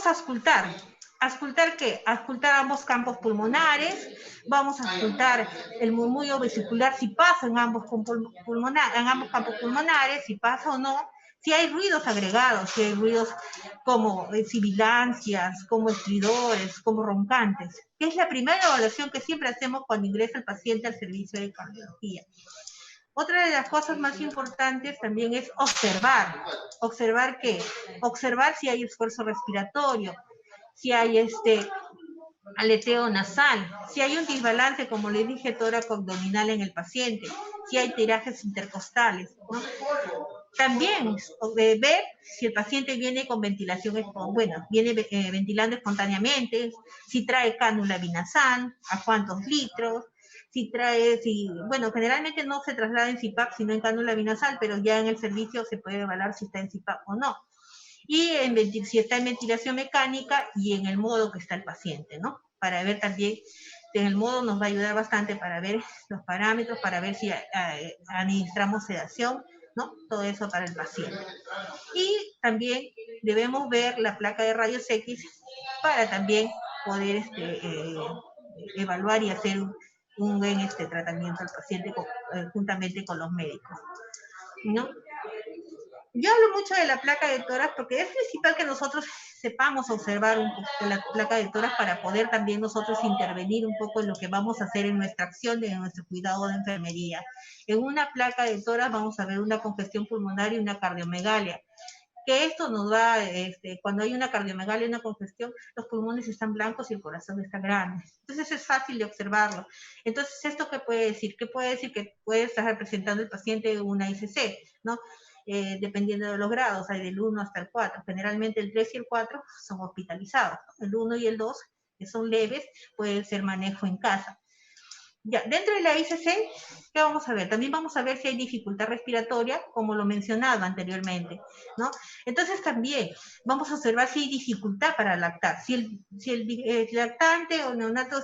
vamos a auscultar. ¿Auscultar qué? Auscultar ambos campos pulmonares, vamos a auscultar el murmullo vesicular si pasa en ambos campos pulmonares, si pasa o no, si hay ruidos agregados, si hay ruidos como sibilancias, como estridores, como roncantes, que es la primera evaluación que siempre hacemos cuando ingresa el paciente al servicio de cardiología. Otra de las cosas más importantes también es observar. ¿Observar qué? Observar si hay esfuerzo respiratorio, si hay aleteo nasal, si hay un desbalance, como les dije, tóraco-abdominal en el paciente, si hay tirajes intercostales, ¿no? También ver si el paciente viene con ventilación, viene ventilando espontáneamente, si trae cánula binasal, a cuántos litros, generalmente no se traslada en CPAP, sino en cánula binasal, pero ya en el servicio se puede evaluar si está en CPAP o no. Y si está en ventilación mecánica y en el modo que está el paciente, ¿no? Para ver también, en el modo nos va a ayudar bastante para ver los parámetros, para ver si administramos sedación, ¿no? Todo eso para el paciente. Y también debemos ver la placa de rayos X para también poder evaluar y hacer un buen tratamiento al paciente juntamente con los médicos, ¿no? Yo hablo mucho de la placa de tórax porque es principal que nosotros sepamos observar un poco la placa de tórax para poder también nosotros intervenir un poco en lo que vamos a hacer en nuestra acción, en nuestro cuidado de enfermería. En una placa de tórax vamos a ver una congestión pulmonar y una cardiomegalia. Que esto nos va, cuando hay una cardiomegalia, una congestión, los pulmones están blancos y el corazón está grande. Entonces es fácil de observarlo. Entonces, ¿esto qué puede decir? ¿Qué puede decir? Que puede estar representando el paciente una ICC, ¿no? Dependiendo de los grados, hay del 1 hasta el 4. Generalmente el 3 y el 4 son hospitalizados. El 1 y el 2, que son leves, pueden ser manejo en casa. Ya, dentro de la ICC, ¿qué vamos a ver? También vamos a ver si hay dificultad respiratoria, como lo mencionaba anteriormente, ¿no? Entonces también vamos a observar si hay dificultad para lactar. Si el lactante o neonato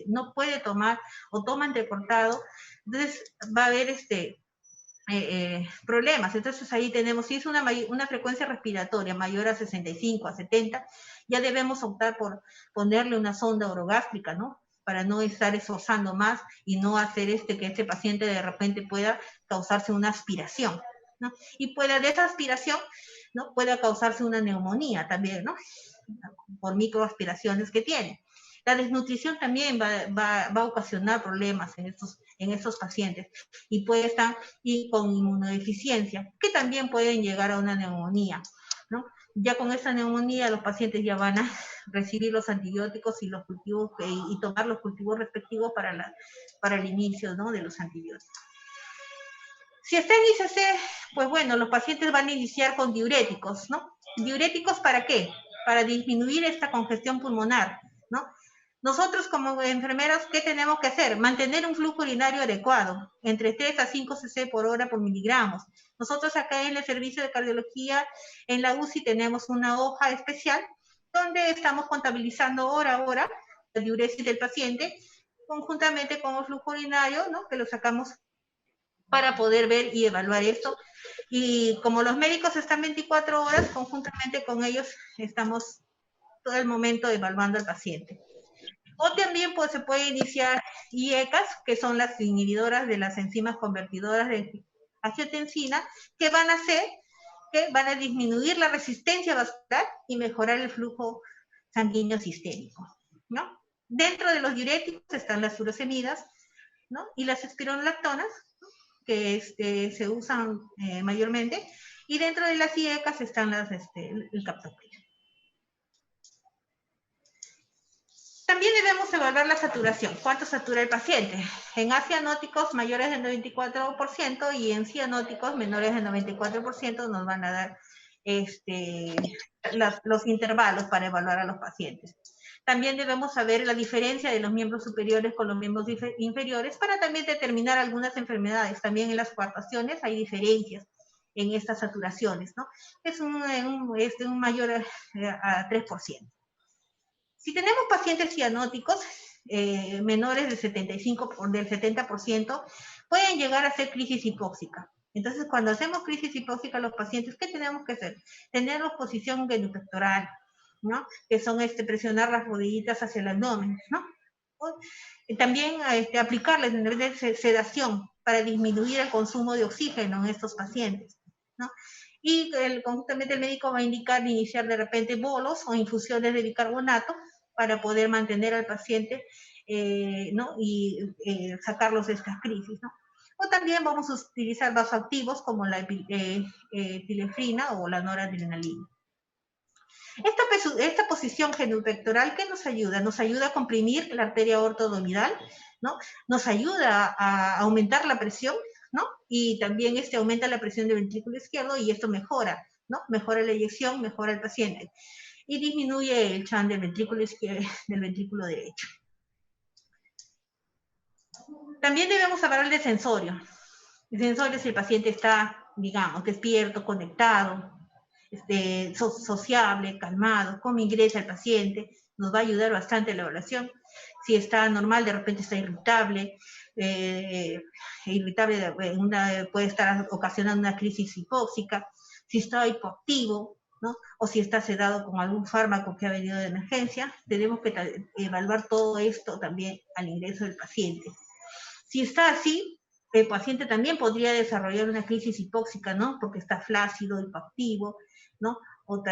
no puede tomar o toma entrecortado, entonces va a haber problemas. Entonces ahí tenemos, si es una frecuencia respiratoria mayor a 65, a 70, ya debemos optar por ponerle una sonda orogástrica, ¿no? Para no estar esforzando más y no hacer que este paciente de repente pueda causarse una aspiración, ¿no? Y de esa aspiración, ¿no? Pueda causarse una neumonía también, ¿no? Por microaspiraciones que tiene. La desnutrición también va a ocasionar problemas en estos pacientes y puede estar con inmunodeficiencia, que también pueden llegar a una neumonía, ¿no? Ya con esta neumonía los pacientes ya van a recibir los antibióticos y los cultivos y tomar los cultivos respectivos para el inicio, ¿no? De los antibióticos. Si está en ICC, pues bueno, los pacientes van a iniciar con diuréticos, ¿no? ¿Diuréticos para qué? Para disminuir esta congestión pulmonar, ¿no? Nosotros como enfermeros, ¿qué tenemos que hacer? Mantener un flujo urinario adecuado, entre 3 a 5 cc por hora por miligramos. Nosotros acá en el servicio de cardiología, en la UCI, tenemos una hoja especial donde estamos contabilizando hora a hora la diuresis del paciente, conjuntamente con el flujo urinario, ¿no? Que lo sacamos para poder ver y evaluar esto. Y como los médicos están 24 horas, conjuntamente con ellos estamos todo el momento evaluando al paciente. O también pues, se puede iniciar IECAS, que son las inhibidoras de las enzimas convertidoras de angiotensina, que van a disminuir la resistencia vascular y mejorar el flujo sanguíneo sistémico, ¿no? Dentro de los diuréticos están las furosemidas, ¿no? Y las espironolactonas, que se usan mayormente, y dentro de las IECAS están el captopril. También debemos evaluar la saturación. ¿Cuánto satura el paciente? En acianóticos mayores del 94% y en cianóticos menores del 94% nos van a dar los intervalos para evaluar a los pacientes. También debemos saber la diferencia de los miembros superiores con los miembros inferiores para también determinar algunas enfermedades. También en las coartaciones hay diferencias en estas saturaciones, ¿no? Es un mayor a 3%. Si tenemos pacientes cianóticos menores del 70%, pueden llegar a ser crisis hipóxica. Entonces, cuando hacemos crisis hipóxica a los pacientes, ¿qué tenemos que hacer? Tener posición genupectoral, ¿no? Que son presionar las rodillitas hacia el abdomen, ¿no? También aplicarles sedación para disminuir el consumo de oxígeno en estos pacientes, ¿no? Y conjuntamente el médico va a indicar iniciar de repente bolos o infusiones de bicarbonato para poder mantener al paciente, ¿no? Y sacarlos de estas crisis, ¿no? O también vamos a utilizar vasoactivos como la epinefrina o la noradrenalina. Esta posición genupectoral, ¿qué nos ayuda? Nos ayuda a comprimir la arteria aortoabdominal, ¿no? Nos ayuda a aumentar la presión, ¿no? Y también aumenta la presión del ventrículo izquierdo y esto mejora, ¿no? Mejora la eyección, mejora el paciente. Y disminuye el chan del ventrículo izquierdo, del ventrículo derecho. También debemos hablar del sensorio. El sensorio, si el paciente está, digamos, despierto, conectado, sociable, calmado, cómo ingresa el paciente, nos va a ayudar bastante la evaluación. Si está normal, de repente está irritable, puede estar ocasionando una crisis hipóxica. Si está hipoactivo, ¿no? O si está sedado con algún fármaco que ha venido de emergencia, tenemos que evaluar todo esto también al ingreso del paciente. Si está así, el paciente también podría desarrollar una crisis hipóxica, ¿no? Porque está flácido, hipoactivo, ¿no? O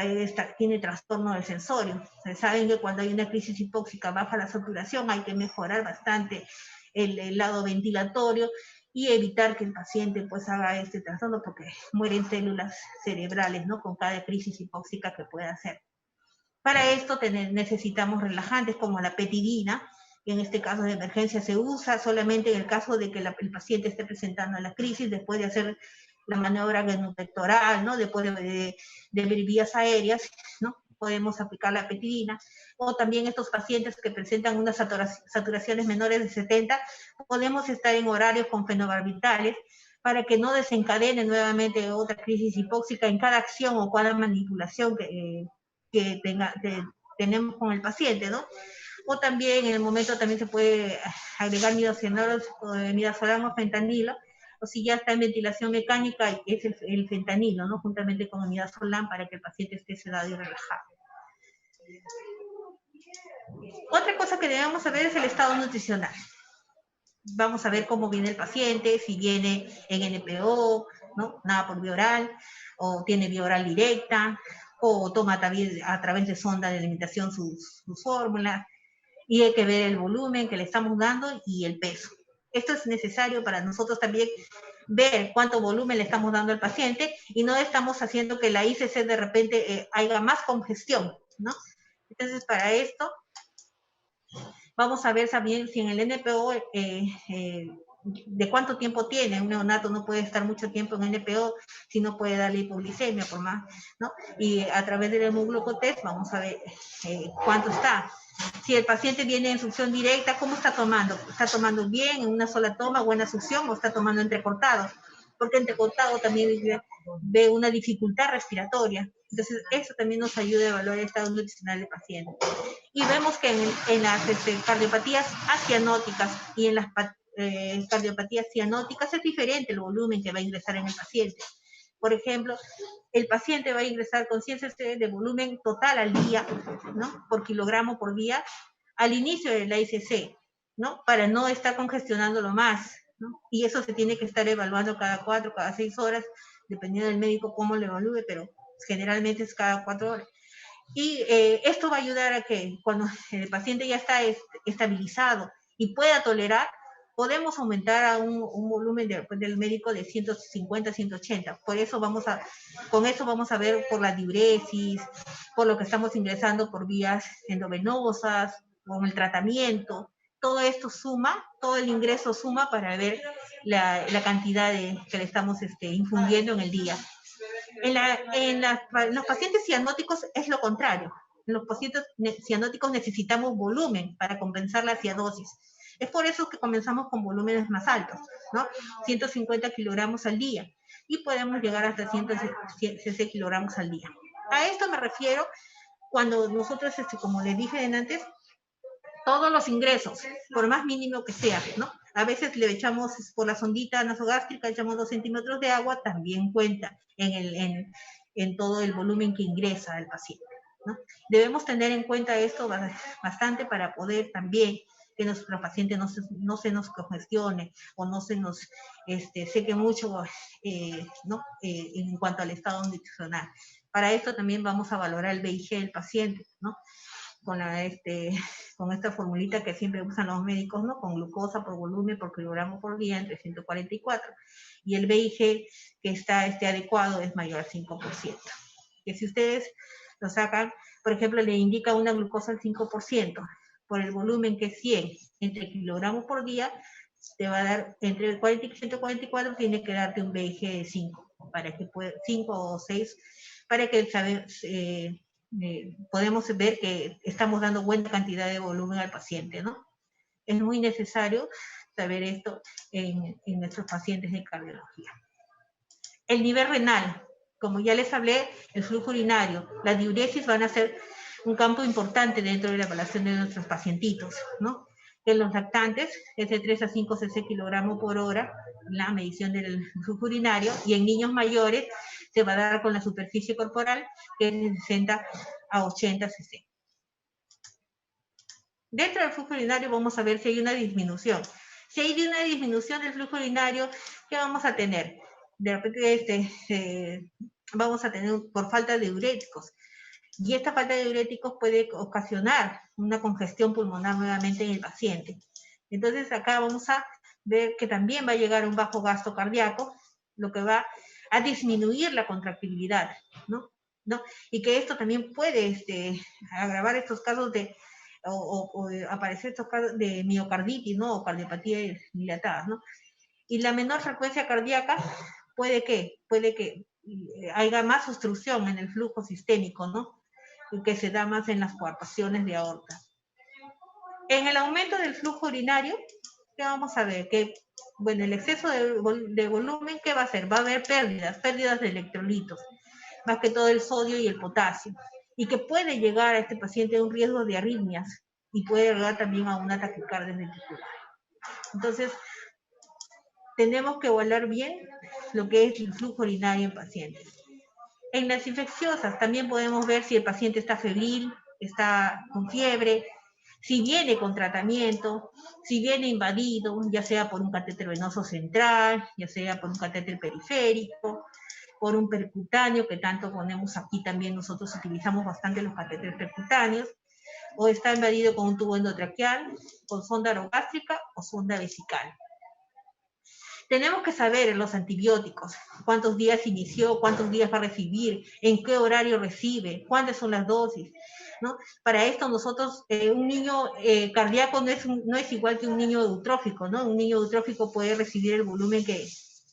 tiene trastorno del sensorio. Se saben que cuando hay una crisis hipóxica baja la saturación, hay que mejorar bastante el lado ventilatorio y evitar que el paciente pues haga este trastorno porque mueren células cerebrales, ¿no? Con cada crisis hipóxica que pueda hacer. Para esto necesitamos relajantes como la petidina, que en este caso de emergencia se usa solamente en el caso de que el paciente esté presentando la crisis, después de hacer la maniobra genupectoral, ¿no? Después de abrir vías aéreas, ¿no? Podemos aplicar la petidina. O también estos pacientes que presentan unas saturaciones menores de 70, podemos estar en horarios con fenobarbitales para que no desencadene nuevamente otra crisis hipóxica en cada acción o cada manipulación que tenemos con el paciente, ¿no? O también en el momento también se puede agregar midazolam o fentanilo, o si ya está en ventilación mecánica, es el fentanilo, ¿no? Juntamente con el midazolam para que el paciente esté sedado y relajado. Otra cosa que debemos saber es el estado nutricional. Vamos a ver cómo viene el paciente, si viene en NPO, ¿no? Nada por vía oral, o tiene vía oral directa, o toma a través de sonda de alimentación sus fórmulas, y hay que ver el volumen que le estamos dando y el peso. Esto es necesario para nosotros también ver cuánto volumen le estamos dando al paciente y no estamos haciendo que la ICC de repente haya más congestión, ¿no? Entonces, para esto, vamos a ver también si en el NPO de cuánto tiempo tiene. Un neonato no puede estar mucho tiempo en NPO si no puede darle hipoglicemia, por más, ¿no? Y a través del hemoglucotest vamos a ver cuánto está. Si el paciente viene en succión directa, ¿cómo está tomando? ¿Está tomando bien, en una sola toma, buena succión, o está tomando entrecortado? Porque entrecortado también ve una dificultad respiratoria. Entonces, eso también nos ayuda a evaluar el estado nutricional del paciente. Y vemos que en las cardiopatías acianóticas y en las cardiopatías cianóticas es diferente el volumen que va a ingresar en el paciente. Por ejemplo, el paciente va a ingresar con 100 cc de volumen total al día, ¿no? Por kilogramo por día, al inicio de la ICC, ¿no? Para no estar congestionándolo más, ¿no? Y eso se tiene que estar evaluando cada 4, cada 6 horas, dependiendo del médico cómo lo evalúe, pero generalmente es cada 4 horas. Y esto va a ayudar a que cuando el paciente ya está estabilizado y pueda tolerar, podemos aumentar a un volumen del médico de 150, 180. Por eso con eso vamos a ver por la diuresis, por lo que estamos ingresando por vías endovenosas, con el tratamiento. Todo esto suma, todo el ingreso suma para ver la cantidad que le estamos infundiendo en el día. En los pacientes cianóticos es lo contrario. En los pacientes cianóticos necesitamos volumen para compensar la acidosis. Es por eso que comenzamos con volúmenes más altos, ¿no? 150 kilogramos al día y podemos llegar hasta 100 cc kilogramos al día. A esto me refiero cuando nosotros, como les dije antes, todos los ingresos, por más mínimo que sea, ¿no? A veces le echamos por la sondita nasogástrica, echamos 2 centímetros de agua, también cuenta en todo el volumen que ingresa el paciente, ¿no? Debemos tener en cuenta esto bastante para poder también que nuestro paciente no se nos congestione o no se nos seque mucho ¿no? En cuanto al estado nutricional. Para esto también vamos a valorar el VIG del paciente, ¿no? Con esta formulita que siempre usan los médicos, ¿no? Con glucosa por volumen por kilogramo por día entre 144. Y el VIG que está adecuado es mayor al 5%. Que si ustedes lo sacan, por ejemplo, le indica una glucosa al 5%, por el volumen que es 100 entre kilogramos por día, te va a dar entre 40 y 144, tiene que darte un VIG de 5, para que 5 o 6, para que podemos ver que estamos dando buena cantidad de volumen al paciente, ¿no? Es muy necesario saber esto en nuestros pacientes de cardiología. El nivel renal, como ya les hablé, el flujo urinario, la diuresis van a ser un campo importante dentro de la evaluación de nuestros pacientitos, ¿no? En los lactantes es de 3 a 5 cc kilogramo por hora, la medición del flujo urinario, y en niños mayores se va a dar con la superficie corporal, que es de 60 a 80 cc. Dentro del flujo urinario vamos a ver si hay una disminución. Si hay una disminución del flujo urinario, ¿qué vamos a tener? De repente vamos a tener por falta de diuréticos. Y esta falta de diuréticos puede ocasionar una congestión pulmonar nuevamente en el paciente. Entonces acá vamos a ver que también va a llegar un bajo gasto cardíaco, lo que va a disminuir la contractibilidad, ¿no? Y que esto también puede agravar estos casos o aparecer estos casos de miocarditis, ¿no? O cardiopatía dilatada, ¿no? Y la menor frecuencia cardíaca puede que haya más obstrucción en el flujo sistémico, ¿no? Que se da más en las coartaciones de aorta. En el aumento del flujo urinario, ¿qué vamos a ver? Que, bueno, el exceso de volumen, ¿qué va a hacer? Va a haber pérdidas de electrolitos, más que todo el sodio y el potasio, y que puede llegar a este paciente a un riesgo de arritmias y puede llegar también a una taquicardia ventricular. Entonces, tenemos que evaluar bien lo que es el flujo urinario en pacientes. En las infecciosas también podemos ver si el paciente está febril, está con fiebre, si viene con tratamiento, si viene invadido, ya sea por un catéter venoso central, ya sea por un catéter periférico, por un percutáneo, que tanto ponemos aquí también, nosotros utilizamos bastante los catéteres percutáneos, o está invadido con un tubo endotraqueal, con sonda orogástrica o sonda vesical. Tenemos que saber en los antibióticos cuántos días inició, cuántos días va a recibir, en qué horario recibe, cuántas son las dosis, ¿no? Para esto nosotros, un niño cardíaco no es igual que un niño eutrófico, ¿no? Un niño eutrófico puede recibir el volumen que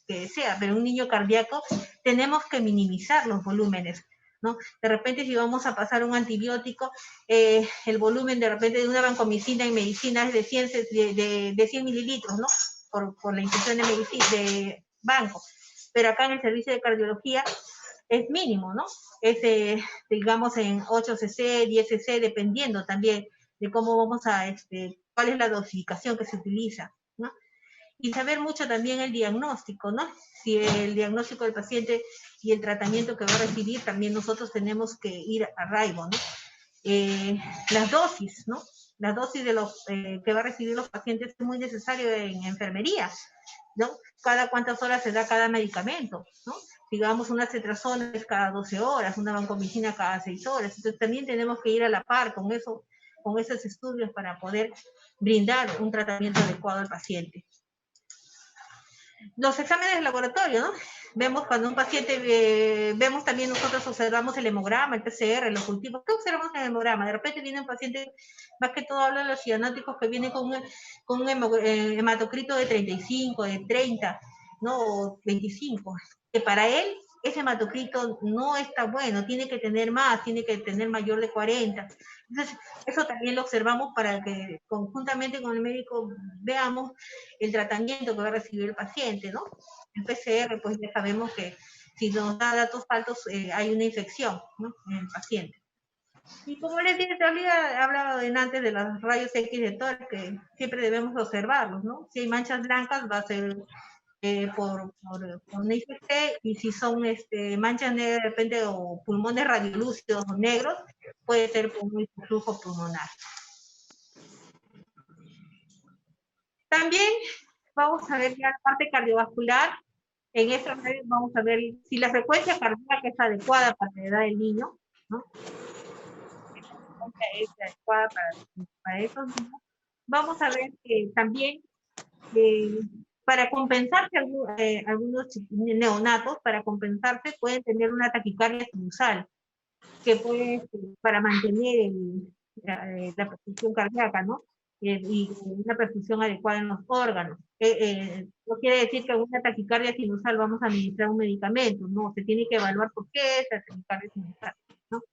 desea, pero un niño cardíaco tenemos que minimizar los volúmenes, ¿no? De repente si vamos a pasar un antibiótico, el volumen de repente de una vancomicina en medicina es de 100 mililitros, ¿no? Por la infusión de medicina, de banco. Pero acá en el servicio de cardiología es mínimo, ¿no? Es, digamos, en 8 cc, 10 cc, dependiendo también de cómo vamos a, cuál es la dosificación que se utiliza, ¿no? Y saber mucho también el diagnóstico, ¿no? Si el diagnóstico del paciente y el tratamiento que va a recibir, también nosotros tenemos que ir a raigo, ¿no? Las dosis, ¿no? Las dosis de los que va a recibir los pacientes es muy necesario en enfermería, ¿no? Cada cuántas horas se da cada medicamento, ¿no? Digamos, una cetrazona es cada 12 horas, una vancomicina cada 6 horas. Entonces también tenemos que ir a la par con eso, con esos estudios para poder brindar un tratamiento adecuado al paciente. Los exámenes de laboratorio, ¿no? Vemos cuando un paciente, vemos también nosotros observamos el hemograma, el PCR, los cultivos. ¿Qué observamos en el hemograma? De repente viene un paciente, más que todo habla de los cianóticos, que viene con un hematocrito de 35, de 30, ¿no? O 25. Que para él ese hematocrito no está bueno, tiene que tener más, tiene que tener mayor de 40. Entonces, eso también lo observamos para que conjuntamente con el médico veamos el tratamiento que va a recibir el paciente, ¿no? El PCR, pues ya sabemos que si nos da datos falsos hay una infección, ¿no? En el paciente. Y como les dije, había hablado antes de los rayos X de tórax, que siempre debemos observarlos, ¿no? Si hay manchas blancas, va a ser por una IFT, y si son manchas negras de repente o pulmones radiolúcidos o negros, puede ser por un flujo pulmonar. También vamos a ver ya la parte cardiovascular. En esta red vamos a ver si la frecuencia cardíaca es adecuada para la edad del niño, ¿no? Es adecuada para esos niños. Vamos a ver que también para compensarse algunos neonatos, para compensarse pueden tener una taquicardia sinusal, que puede, para mantener la perfusión cardíaca, ¿no? Y una perfusión adecuada en los órganos. No quiere decir que en una taquicardia sinusal vamos a administrar un medicamento, no, se tiene que evaluar por qué es la taquicardia sinusal, ¿no?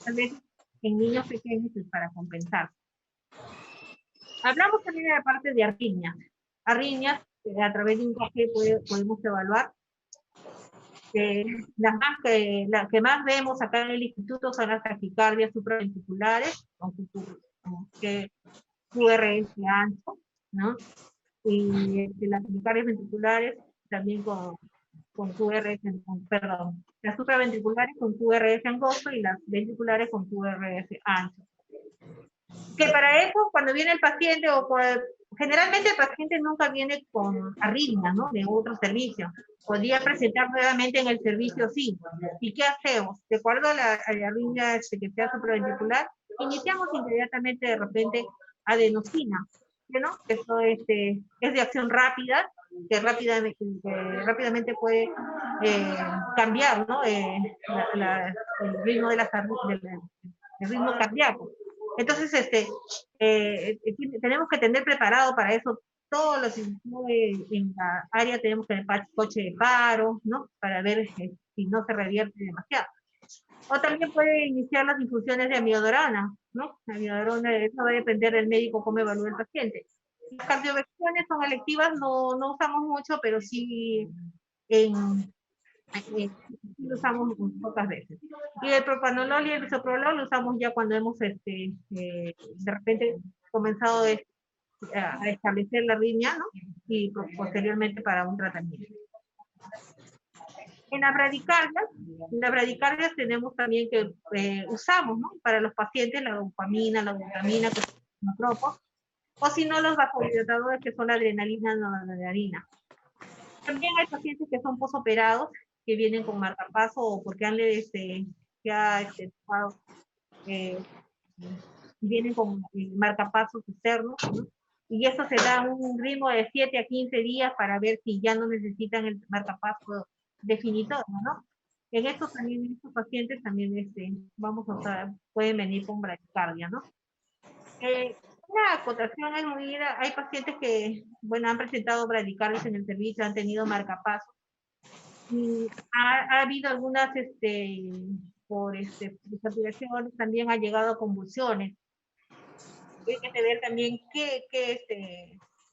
Tal vez en niños pequeños es para compensar. Hablamos también de la parte de arritmias. Arritmias, a través de un café podemos evaluar. Las que más vemos acá en el instituto son las taquicardias supraventriculares, con QRS ancho, ¿no? Y las taquicardias ventriculares también con QRS, perdón, las supraventriculares con QRS angosto y las ventriculares con QRS ancho. Que para eso, cuando viene el paciente, generalmente el paciente nunca viene con arritmia, ¿no? De otro servicio. Podría presentar nuevamente en el servicio, sí. ¿Y qué hacemos? De acuerdo a la arritmia que sea supraventricular, iniciamos inmediatamente de repente adenosina, ¿no? Esto es de acción rápida, que rápidamente puede cambiar, ¿no? El ritmo de el ritmo cardíaco. Entonces, tenemos que tener preparado para eso todos los en la área, tenemos que tener coche de paro, ¿no? Para ver si no se revierte demasiado. O también puede iniciar las infusiones de amiodarona, ¿no? La amiodarona, eso va a depender del médico cómo evalúe el paciente. Las cardioversiones son electivas, no usamos mucho, pero sí lo usamos pocas veces. Y el propanolol y el bisoprolol lo usamos ya cuando hemos de repente comenzado a establecer la arritmia, ¿no? Y posteriormente para un tratamiento. En las bradicardias tenemos también que usamos, ¿no? Para los pacientes la dopamina, la glutamina, que son inotropos, o si no los vasodilatadores, que son la adrenalina, no la noradrenalina. También hay pacientes que son posoperados, que vienen con marcapaso o porque han vienen con marcapasos externos, ¿no? Y eso se da un ritmo de 7 a 15 días para ver si ya no necesitan el marcapaso definitorio, ¿no? En estos pacientes también vamos a usar, pueden venir con bradicardia, ¿no? Una acotación es muy, hay pacientes que, bueno, han presentado bradicardias en el servicio, han tenido marcapasos. Y ha habido algunas, por saturación, también ha llegado a convulsiones. Hay que ver también qué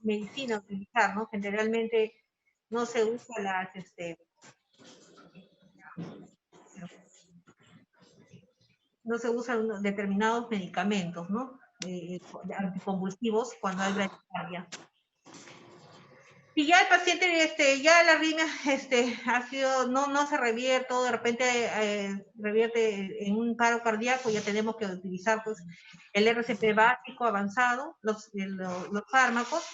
medicina utilizar, ¿no? Generalmente no se usa no se usan determinados medicamentos, ¿no? Anticonvulsivos cuando hay bradicardia. Si ya el paciente, ya la arritmia ha sido, no se revierte, o de repente revierte en un paro cardíaco, ya tenemos que utilizar pues, el RCP básico avanzado, los fármacos.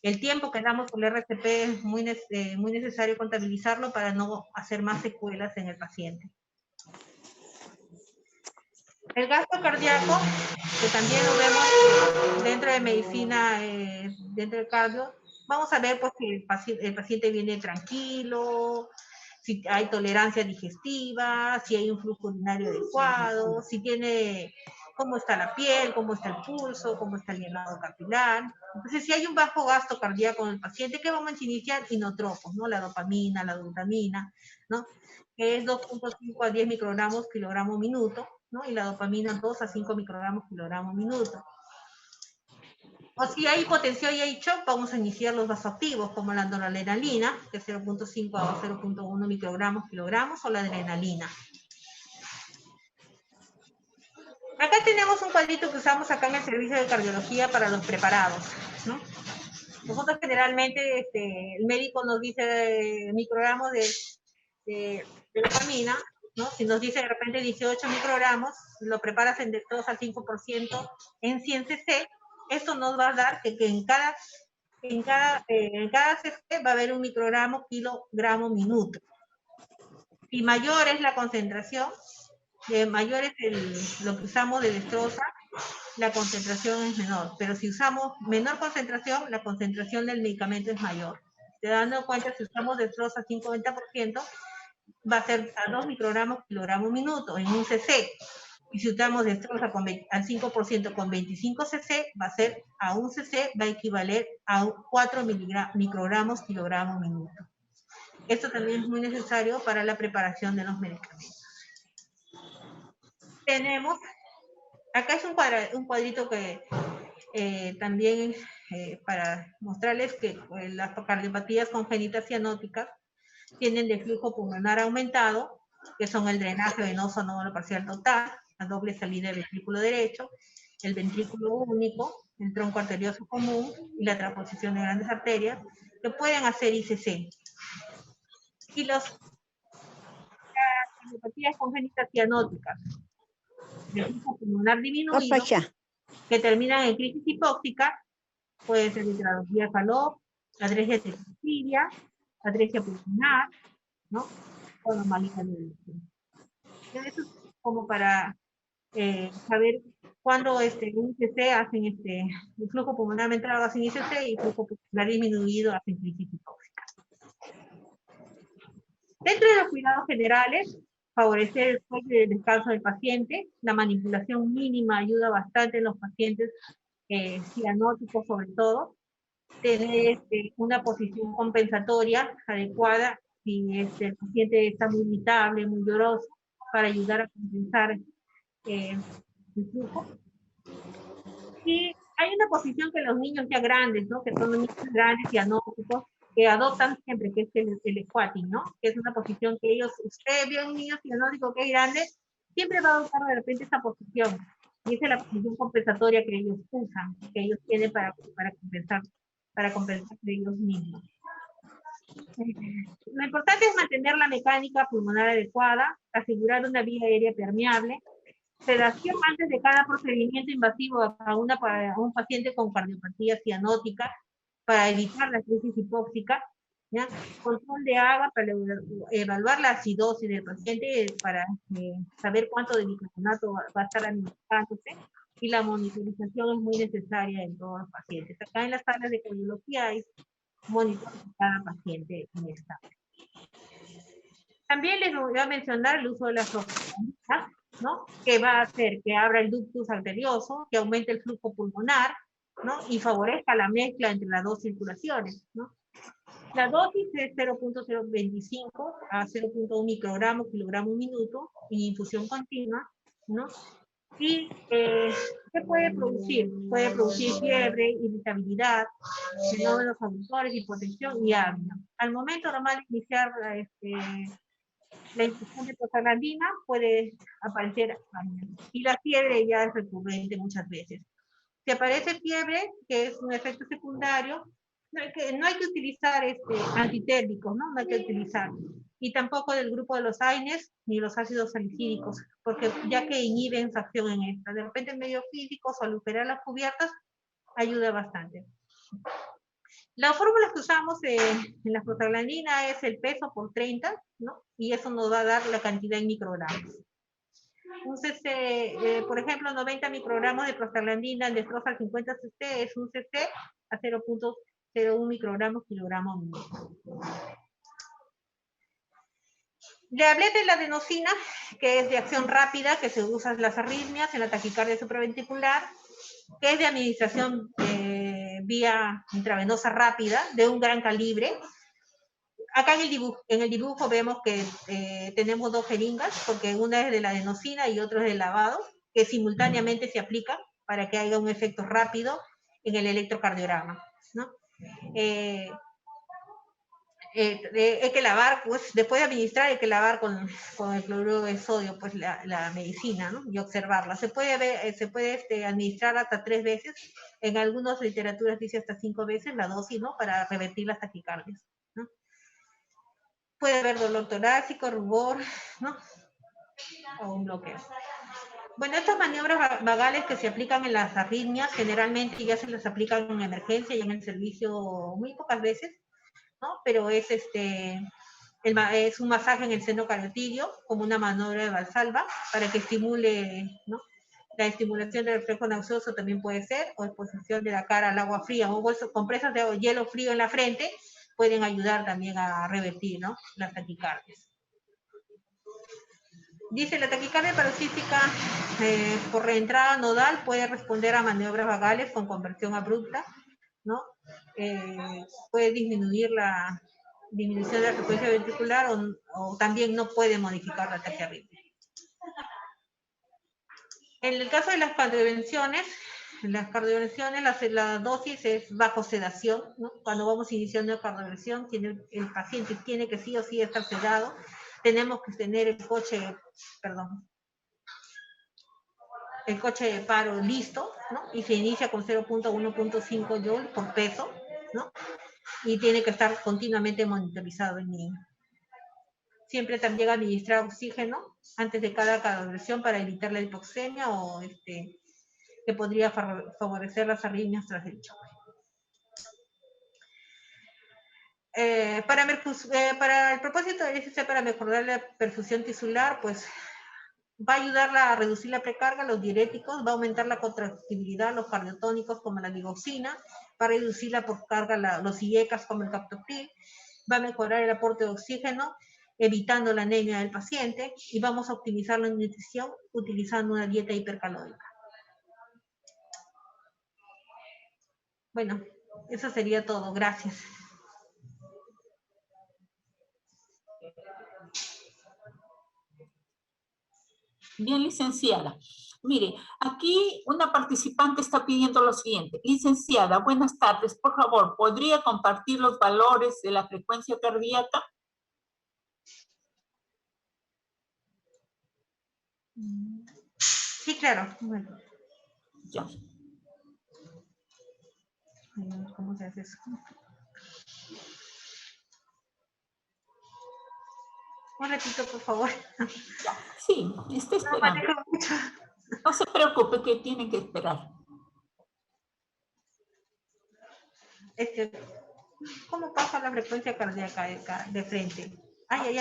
El tiempo que damos con el RCP es muy necesario contabilizarlo para no hacer más secuelas en el paciente. El gasto cardíaco, que también lo vemos dentro de medicina, dentro del cardio, vamos a ver pues, que el paciente viene tranquilo, si hay tolerancia digestiva, si hay un flujo urinario adecuado, si tiene cómo está la piel, cómo está el pulso, cómo está el llenado capilar. Entonces, si hay un bajo gasto cardíaco en el paciente, ¿qué vamos a iniciar? Inotropos, ¿no? La dopamina, la glutamina, ¿no? Que es 2.5 a 10 microgramos kilogramo minuto, ¿no? Y la dopamina 2 a 5 microgramos kilogramo minuto. O si hay hipotensión y hay shock, vamos a iniciar los vasoactivos, como la noradrenalina, que es 0.5 a 0.1 microgramos kilogramos, o la adrenalina. Acá tenemos un cuadrito que usamos acá en el servicio de cardiología para los preparados, ¿no? Nosotros generalmente, el médico nos dice microgramos de dopamina, ¿no? Si nos dice de repente 18 microgramos, lo preparas en dextrosa al 5% en 100 cc, esto nos va a dar que en cada cc va a haber un microgramo, kilogramo, minuto. Si mayor es la concentración, mayor es lo que usamos de dextrosa, la concentración es menor. Pero si usamos menor concentración, la concentración del medicamento es mayor. Te dando cuenta, si usamos dextrosa 50%, va a ser a 2 microgramos kilogramo minuto en un cc. Y si usamos dextrosa al 5% con 25 cc, va a ser a un cc, va a equivaler a 4 microgramos kilogramo minuto. Esto también es muy necesario para la preparación de los medicamentos. Tenemos, acá es un cuadrito que también para mostrarles que las cardiopatías congénitas cianóticas tienen de flujo pulmonar aumentado, que son el drenaje venoso anómalo parcial total, la doble salida del ventrículo derecho, el ventrículo único, el tronco arterioso común y la transposición de grandes arterias, que pueden hacer ICC. Y las cardiopatías congénitas cianóticas de flujo pulmonar disminuido, que terminan en crisis hipóxica, puede ser hidradosía Fallot, atresia tetracídea, atresia pulmonar, ¿no? O anomalía neuronal. Eso es como para saber cuándo un ICC hacen el flujo pulmonar entrado hacen ICC y flujo pulmonar disminuido hacen crisis hipóxica. Dentro de los cuidados generales, favorecer el sueño y el descanso del paciente. La manipulación mínima ayuda bastante en los pacientes cianóticos sobre todo. Tener una posición compensatoria adecuada si el paciente está muy irritable, muy lloroso, para ayudar a compensar el flujo. Y hay una posición que los niños ya grandes, ¿no? Que son niños grandes cianóticos, que adoptan siempre, que es el squatting, ¿no? Que es una posición que usted ve a un niño cianótico que es grande, siempre va a adoptar de repente esa posición. Y esa es la posición compensatoria que ellos usan, que ellos tienen para compensar de ellos mismos. Lo importante es mantener la mecánica pulmonar adecuada, asegurar una vía aérea permeable, sedación antes de cada procedimiento invasivo para un paciente con cardiopatía cianótica, para evitar la crisis hipóxica, ¿ya? Control de agua para evaluar la acidosis del paciente, para saber cuánto de bicarbonato va a estar administrándose, y la monitorización es muy necesaria en todos los pacientes. Acá en las salas de cardiología hay monitor de cada paciente en esta. También les voy a mencionar el uso de las prostaglandinas, ¿no? Que va a hacer que abra el ductus arterioso, que aumente el flujo pulmonar, ¿no? Y favorezca la mezcla entre las dos circulaciones, ¿no? La dosis es 0.025 a 0.1 microgramos kilogramo minuto en infusión continua, ¿no? Y ¿qué puede producir? Puede producir fiebre, irritabilidad, fenómenos auditores, hipotensión y apnea. Al momento normal de iniciar la infusión de prostaglandina puede aparecer apnea. Y la fiebre ya es recurrente muchas veces. Si aparece fiebre, que es un efecto secundario, no hay que utilizar antitérmicos, ¿no? No hay que utilizar. Y tampoco del grupo de los AINES ni los ácidos salicílicos, porque ya que inhiben su acción en esta. De repente en medios físicos o al operar las cubiertas, ayuda bastante. Las fórmulas que usamos en la prostaglandina es el peso por 30, ¿no? Y eso nos va a dar la cantidad en microgramos. Un cc, por ejemplo, 90 microgramos de prostaglandina en dextrosa al 50 cc es un cc a 0.01 microgramos kilogramo minuto. Le hablé de la adenosina, que es de acción rápida, que se usa en las arritmias, en la taquicardia supraventricular, que es de administración vía intravenosa rápida, de un gran calibre. Acá en el dibujo vemos que tenemos dos jeringas, porque una es de la adenosina y otra es del lavado, que simultáneamente se aplica para que haya un efecto rápido en el electrocardiograma, ¿no? hay que lavar, pues después de administrar hay que lavar con el cloruro de sodio, pues la medicina, ¿no? Y observarla. Se puede administrar hasta 3 veces, en algunas literaturas dice hasta 5 veces la dosis, ¿no? Para revertir las taquicardias, ¿no? Puede haber dolor torácico, rubor, ¿no? O un bloqueo. Bueno, estas maniobras vagales que se aplican en las arritmias, generalmente ya se las aplican en emergencia y en el servicio muy pocas veces, ¿no? Pero es es un masaje en el seno carotidio, como una maniobra de Valsalva, para que estimule, ¿no? La estimulación del reflejo nauseoso también puede ser, o exposición de la cara al agua fría, o compresas de hielo frío en la frente, pueden ayudar también a revertir, ¿no? Las taquicardias. Dice, la taquicardia paroxística por reentrada nodal puede responder a maniobras vagales con conversión abrupta, ¿no? Puede disminuir la disminución de la frecuencia ventricular o también no puede modificar la taquiarritmia. En el caso de las cardioversiones, la dosis es bajo sedación, ¿no? Cuando vamos iniciando cardioversión, el paciente tiene que sí o sí estar sedado. Tenemos que tener el coche de paro listo, ¿no? Y se inicia con 0.1.5 joule por peso, ¿no? Y tiene que estar continuamente monitorizado el niño. Siempre también administrar oxígeno antes de cada cardioversión para evitar la hipoxemia o que podría favorecer las arritmias tras el choque. Para el propósito del ICC, para mejorar la perfusión tisular, pues va a ayudarla a reducir la precarga, los diuréticos, va a aumentar la contractibilidad, los cardiotónicos como la digoxina, va a reducir la precarga, los IECAS como el captopril, va a mejorar el aporte de oxígeno, evitando la anemia del paciente, y vamos a optimizar la nutrición utilizando una dieta hipercalórica. Bueno, eso sería todo. Gracias. Bien, licenciada. Mire, aquí una participante está pidiendo lo siguiente. Licenciada, buenas tardes. Por favor, ¿podría compartir los valores de la frecuencia cardíaca? Sí, claro. Bueno. Ya. ¿Cómo se hace eso? Un ratito, por favor. Sí, está esperando. No se preocupe que tienen que esperar. ¿Cómo pasa la frecuencia cardíaca de frente? Ay.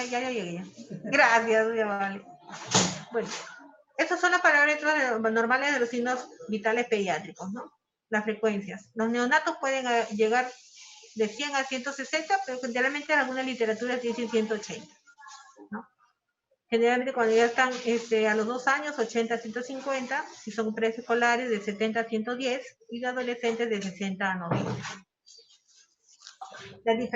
Gracias, ya vale. Bueno, estos son los parámetros normales de los signos vitales pediátricos, ¿no? Las frecuencias. Los neonatos pueden llegar de 100 a 160, pero generalmente en algunas literaturas dicen 180, ¿no? Generalmente cuando ya están a los 2 años, 80 a 150, si son preescolares de 70 a 110, y de adolescentes de 60 a 90.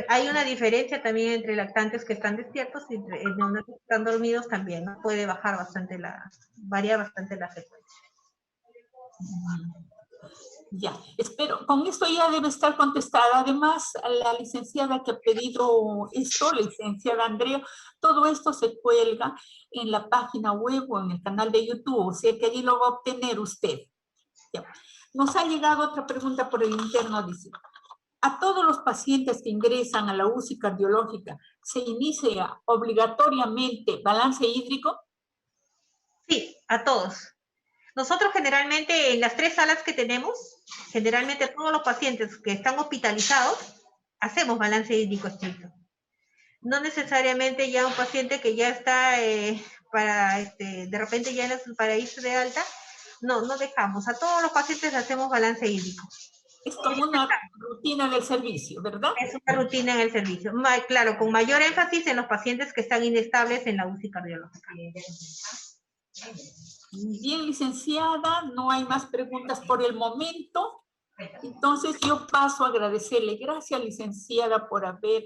Hay una diferencia también entre lactantes que están despiertos y entre neonatos que están dormidos también, ¿no? Puede bajar bastante varía bastante la frecuencia. Ya, espero, con esto ya debe estar contestada. Además, la licenciada que ha pedido esto, la licenciada Andrea, todo esto se cuelga en la página web o en el canal de YouTube, o sea que allí lo va a obtener usted. Ya. Nos ha llegado otra pregunta por el interno, dice, ¿a todos los pacientes que ingresan a la UCI cardiológica se inicia obligatoriamente balance hídrico? Sí, a todos. Nosotros generalmente en las 3 salas que tenemos, generalmente todos los pacientes que están hospitalizados, hacemos balance hídrico estricto. No necesariamente ya un paciente que ya está de repente ya para irse de alta, no dejamos. A todos los pacientes hacemos balance hídrico. Es como una rutina del servicio, ¿verdad? Es una rutina en el servicio. Claro, con mayor énfasis en los pacientes que están inestables en la UCI cardiológica. Bien, licenciada, no hay más preguntas por el momento. Entonces yo paso a agradecerle. Gracias, licenciada, por haber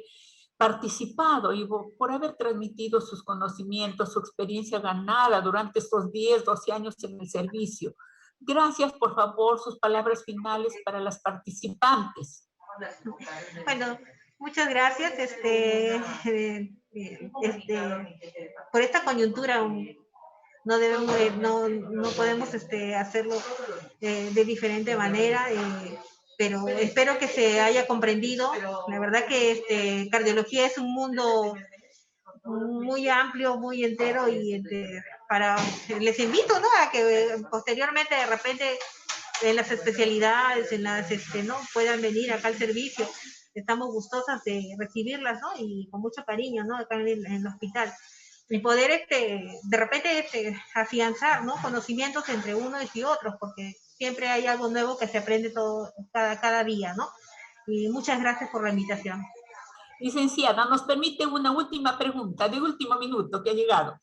participado y por haber transmitido sus conocimientos, su experiencia ganada durante estos 10, 12 años en el servicio. Gracias, por favor, sus palabras finales para las participantes. Bueno, Muchas gracias, por esta coyuntura no debemos, no podemos hacerlo de diferente manera, pero espero que se haya comprendido. La verdad que cardiología es un mundo muy amplio, muy entero y les invito, ¿no? A que posteriormente de repente en las especialidades, ¿no? Puedan venir acá al servicio. Estamos gustosas de recibirlas, ¿no? Y con mucho cariño, ¿no? Acá en el hospital. Y poder, de repente, afianzar, ¿no? Conocimientos entre unos y otros, porque siempre hay algo nuevo que se aprende cada día, ¿no? Y muchas gracias por la invitación. Licenciada, nos permite una última pregunta de último minuto que ha llegado.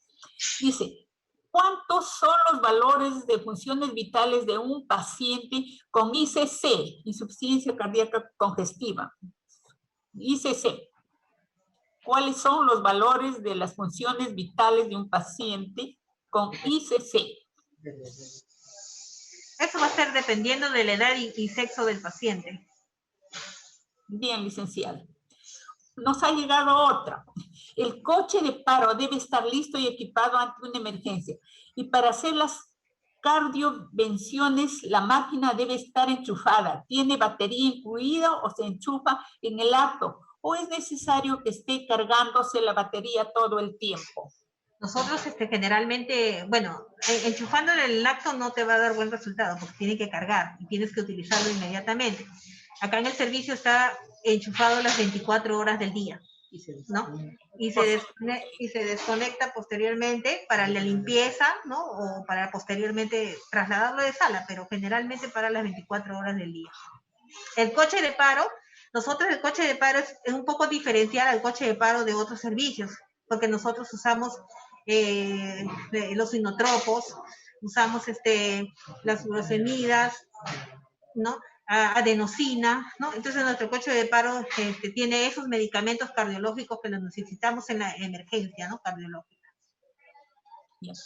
Dice, ¿cuántos son los valores de funciones vitales de un paciente con ICC, insuficiencia cardíaca congestiva? ICC. ¿Cuáles son los valores de las funciones vitales de un paciente con ICC? Eso va a ser dependiendo de la edad y sexo del paciente. Bien, licenciada. Nos ha llegado otra. El coche de paro debe estar listo y equipado ante una emergencia. Y para hacer las cardiovenciones, la máquina debe estar enchufada. ¿Tiene batería incluida o se enchufa en el acto? ¿O es necesario que esté cargándose la batería todo el tiempo? Nosotros generalmente, bueno, enchufándole el acto no te va a dar buen resultado porque tiene que cargar y tienes que utilizarlo inmediatamente. Acá en el servicio está enchufado las 24 horas del día, ¿no? Y se desconecta posteriormente para la limpieza, ¿no? O para posteriormente trasladarlo de sala, pero generalmente para las 24 horas del día. El coche de paro, nosotros el coche de paro es un poco diferencial al coche de paro de otros servicios, porque nosotros usamos los inotropos, usamos las glucosemidas, ¿no? Adenosina, ¿no? Entonces nuestro coche de paro tiene esos medicamentos cardiológicos que los necesitamos en la emergencia, ¿no? Cardiológica. Bien.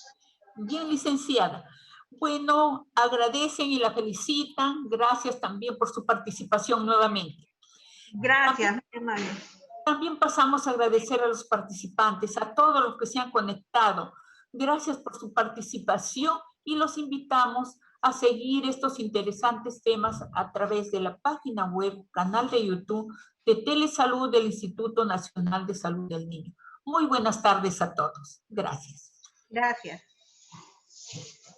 Bien, licenciada. Bueno, agradecen y la felicitan. Gracias también por su participación nuevamente. Gracias, También pasamos a agradecer a los participantes, a todos los que se han conectado. Gracias por su participación y los invitamos a seguir estos interesantes temas a través de la página web, canal de YouTube de Telesalud del Instituto Nacional de Salud del Niño. Muy buenas tardes a todos. Gracias. Gracias.